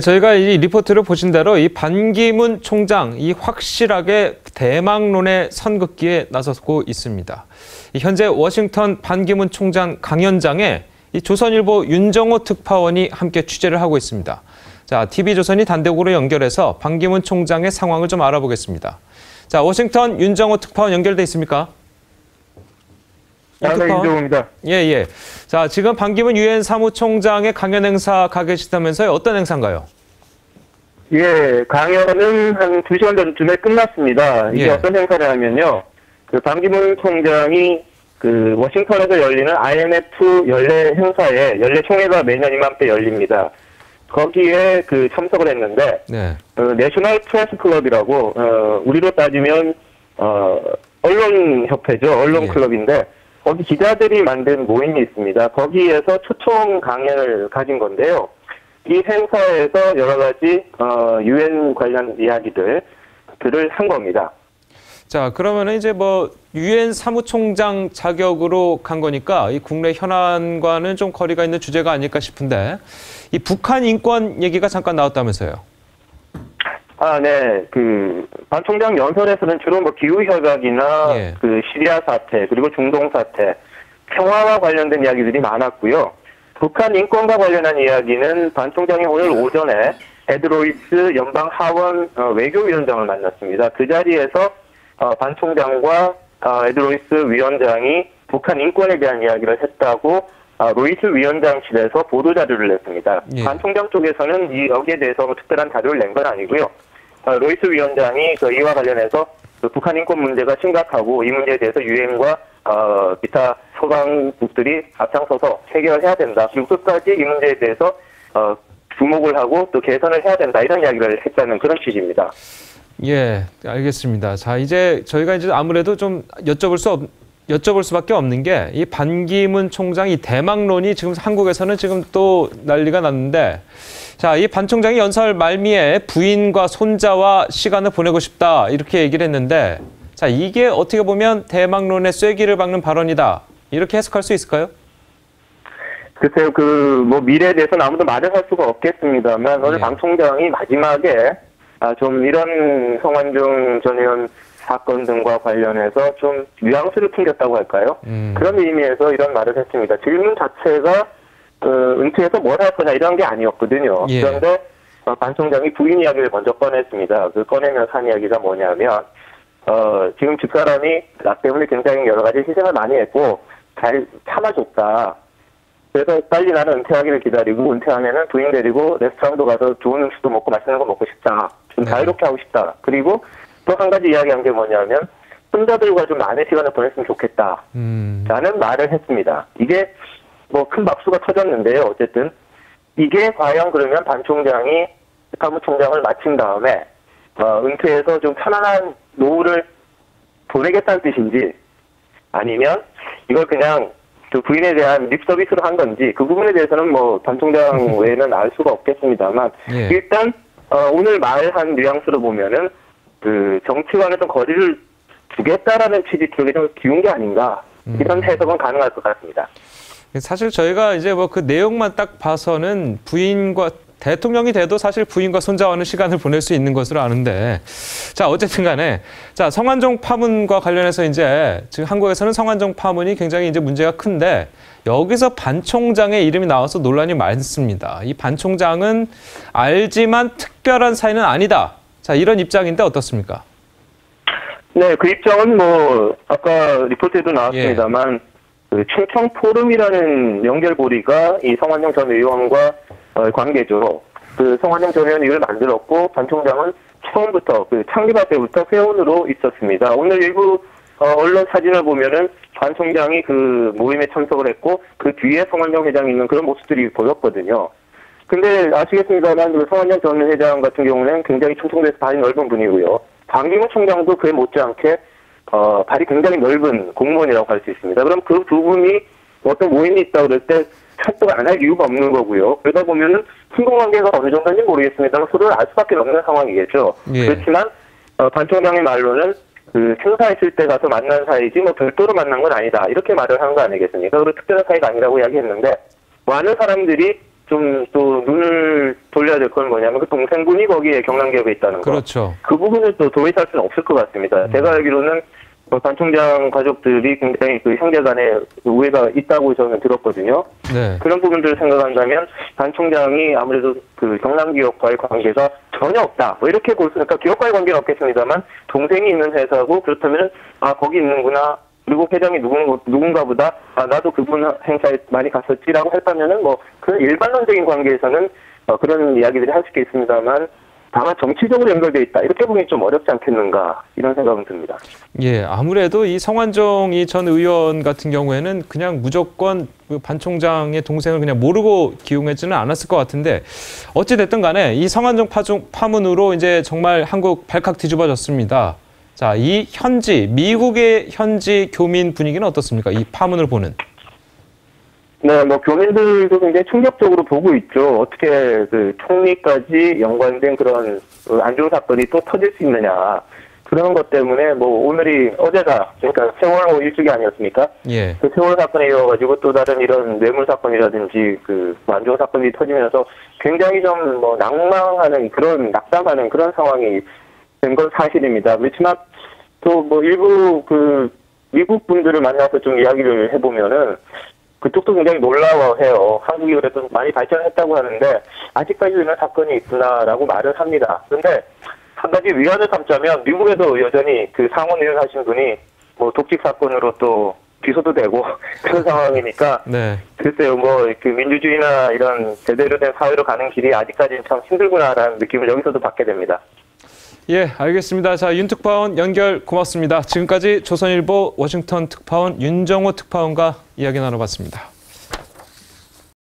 저희가 이 리포트를 보신 대로 이 반기문 총장 이 확실하게 대망론의 선긋기에 나서고 있습니다. 현재 워싱턴 반기문 총장 강연장에 이 조선일보 윤정호 특파원이 함께 취재를 하고 있습니다. 자, TV조선이 단독으로 연결해서 반기문 총장의 상황을 좀 알아보겠습니다. 자, 워싱턴 윤정호 특파원 연결돼 있습니까? 네, 윤정호입니다. 예. 자, 지금 반기문 유엔 사무총장의 강연 행사 가 계시다면서요? 어떤 행사인가요? 예, 강연은 한 2시간 전쯤에 끝났습니다. 이게 어떤 행사냐면요. 그 반기문 총장이 그 워싱턴에서 열리는 IMF 연례 행사에 연례 총회가 매년 이맘때 열립니다. 거기에 그 참석을 했는데 내셔널 프레스 클럽이라고 우리로 따지면 언론 협회죠. 언론 클럽인데 거기 기자들이 만든 모임이 있습니다. 거기에서 초청 강연을 가진 건데요. 이 행사에서 여러 가지 유엔 관련 이야기들을 한 겁니다. 자, 그러면은 이제 뭐 유엔 사무총장 자격으로 간 거니까 이 국내 현안과는 좀 거리가 있는 주제가 아닐까 싶은데 이 북한 인권 얘기가 잠깐 나왔다면서요? 네. 그 반 총장 연설에서는 주로 뭐 기후 협약이나 그 시리아 사태 그리고 중동 사태, 평화와 관련된 이야기들이 많았고요. 북한 인권과 관련한 이야기는 반 총장이 오늘 오전에 에드 로이스 연방 하원 외교위원장을 만났습니다. 그 자리에서 반 총장과 에드 로이스 위원장이 북한 인권에 대한 이야기를 했다고 로이스 위원장실에서 보도자료를 냈습니다. 반 총장 쪽에서는 여기에 대해서 뭐 특별한 자료를 낸 건 아니고요. 로이스 위원장이 이와 관련해서 북한 인권 문제가 심각하고 이 문제에 대해서 유엔과 기타 소방국들이 앞장서서 해결해야 된다. 그리고 끝까지 이 문제에 대해서 주목을 하고 또 개선을 해야 된다. 이런 이야기를 했다는 그런 취지입니다. 예, 알겠습니다. 자, 이제 저희가 이제 아무래도 좀 여쭤볼 수밖에 없는 게 이 반기문 총장 이 대망론이 지금 한국에서는 지금 또 난리가 났는데, 자, 이 반 총장이 연설 말미에 부인과 손자와 시간을 보내고 싶다 이렇게 얘기를 했는데, 자, 이게 어떻게 보면 대망론의 쐐기를 박는 발언이다 이렇게 해석할 수 있을까요? 글쎄요, 뭐 미래에 대해서는 아무도 말을 할 수가 없겠습니다만 오늘 반 총장이 마지막에 좀 이런 성완종 전 의원 사건 등과 관련해서 좀 뉘앙스를 풍겼다고 할까요? 그런 의미에서 이런 말을 했습니다. 질문 자체가 은퇴해서 뭘 할 거냐 이런 게 아니었거든요. 그런데 반 총장이 부인 이야기를 먼저 꺼냈습니다. 그 꺼내면서 한 이야기가 뭐냐면 지금 집사람이 나 때문에 굉장히 여러 가지 희생을 많이 했고 잘 참아줬다. 그래서 빨리 나는 은퇴하기를 기다리고 은퇴하면은 부인 데리고 레스토랑도 가서 좋은 음식도 먹고 맛있는 거 먹고 싶다. 좀 자유롭게 하고 싶다. 그리고 또 한 가지 이야기한 게 뭐냐면 손자들과 좀 많은 시간을 보냈으면 좋겠다. 라는 말을 했습니다. 이게 뭐 큰 박수가 터졌는데요. 어쨌든 이게 과연 그러면 반 총장이 사무총장을 마친 다음에 은퇴해서 좀 편안한 노후를 보내겠다는 뜻인지 아니면 이걸 그냥 그 부인에 대한 립 서비스로 한 건지 그 부분에 대해서는 뭐 반 총장 외에는 알 수가 없겠습니다만 일단 오늘 말한 뉘앙스로 보면은 그 정치와는 좀 거리를 두겠다라는 취지 쪽에 좀 기운 게 아닌가 이런 해석은 가능할 것 같습니다. 사실 저희가 이제 뭐 그 내용만 딱 봐서는 부인과 대통령이 돼도 사실 부인과 손자와는 시간을 보낼 수 있는 것으로 아는데, 자, 어쨌든 간에, 자, 성완종 파문과 관련해서 이제, 지금 한국에서는 성완종 파문이 굉장히 이제 문제가 큰데, 여기서 반 총장의 이름이 나와서 논란이 많습니다. 이 반 총장은 알지만 특별한 사이는 아니다. 자, 이런 입장인데 어떻습니까? 네, 그 입장은 뭐, 아까 리포트에도 나왔습니다만, 그 충청 포럼이라는 연결고리가 이 성완종 전 의원과 관계죠. 그 성완종 전 의원이 이걸 만들었고 반 총장은 처음부터 그 창립할 때부터 회원으로 있었습니다. 오늘 일부 언론 사진을 보면은 반 총장이 그 모임에 참석을 했고 그 뒤에 성완종 회장이 있는 그런 모습들이 보였거든요. 근데 아시겠습니다만 그 성완종 전 회장 같은 경우는 굉장히 충청도에서 발이 넓은 분이고요. 반기문 총장도 그에 못지않게 발이 굉장히 넓은 공무원이라고 할 수 있습니다. 그럼 그 두 분이 어떤 모임이 있다 그럴 때 철도가 안 할 이유가 없는 거고요. 그러다 보면은 친분관계가 어느 정도인지 모르겠습니다만 서로를 알 수밖에 없는 상황이겠죠. 그렇지만 반 총장의 말로는 그 행사했을 때 가서 만난 사이지 뭐 별도로 만난 건 아니다. 이렇게 말을 한 거 아니겠습니까? 그리고 특별한 사이가 아니라고 이야기했는데 많은 사람들이 좀 또 눈을 돌려야 될 건 뭐냐면 그 동생분이 거기에 경남기업에 있다는 거. 그렇죠. 그 부분을 또 도외시할 수는 없을 것 같습니다. 제가 알기로는 반 총장 가족들이 굉장히 그 형제 간에 우애가 있다고 저는 들었거든요. 네. 그런 부분들을 생각한다면 반 총장이 아무래도 그 경남기업과의 관계가 전혀 없다. 뭐 이렇게 볼 수, 그러니까 기업과의 관계는 없겠습니다만 동생이 있는 회사고 그렇다면 아 거기 있는구나. 그리고 회장이 누군가 보다 아 나도 그분 행사에 많이 갔었지라고 했다면은 뭐 그런 일반론적인 관계에서는 그런 이야기들이 할 수 있겠습니다만. 다만 정치적으로 연결돼 있다. 이렇게 보기 좀 어렵지 않겠는가 이런 생각은 듭니다. 예, 아무래도 이 성완종 전 의원 같은 경우에는 그냥 무조건 그 반 총장의 동생을 그냥 모르고 기용하지는 않았을 것 같은데 어찌 됐든 간에 이 성완종 파문으로 이제 정말 한국 발칵 뒤집어졌습니다. 자, 이 미국의 현지 교민 분위기는 어떻습니까? 이 파문을 보는. 네, 뭐 교민들도 굉장히 충격적으로 보고 있죠. 어떻게 그 총리까지 연관된 그런 안 좋은 사건이 또 터질 수 있느냐. 그런 것 때문에 뭐 오늘이 어제가 그러니까 세월호 일주기 아니었습니까? 예. 그 세월호 사건에 이어가지고 또 다른 이런 뇌물 사건이라든지 그 안 좋은 사건이 터지면서 굉장히 좀 뭐 낙망하는 그런 낙담하는 그런 상황이 된 건 사실입니다. 그렇지만 또 뭐 일부 그 미국 분들을 만나서 좀 이야기를 해보면은 그쪽도 굉장히 놀라워해요. 한국이 그래도 많이 발전했다고 하는데 아직까지 이런 사건이 있구나라고 말을 합니다. 그런데 한 가지 위안을 삼자면 미국에도 여전히 그 상원 의원 하신 분이 뭐 독직 사건으로 또 기소도 되고 그런 상황이니까 네. 글쎄요 뭐 그 민주주의나 이런 제대로 된 사회로 가는 길이 아직까지는 참 힘들구나라는 느낌을 여기서도 받게 됩니다. 예, 알겠습니다. 자, 윤 특파원 연결 고맙습니다. 지금까지 조선일보 워싱턴 특파원 윤정호 특파원과 이야기 나눠봤습니다.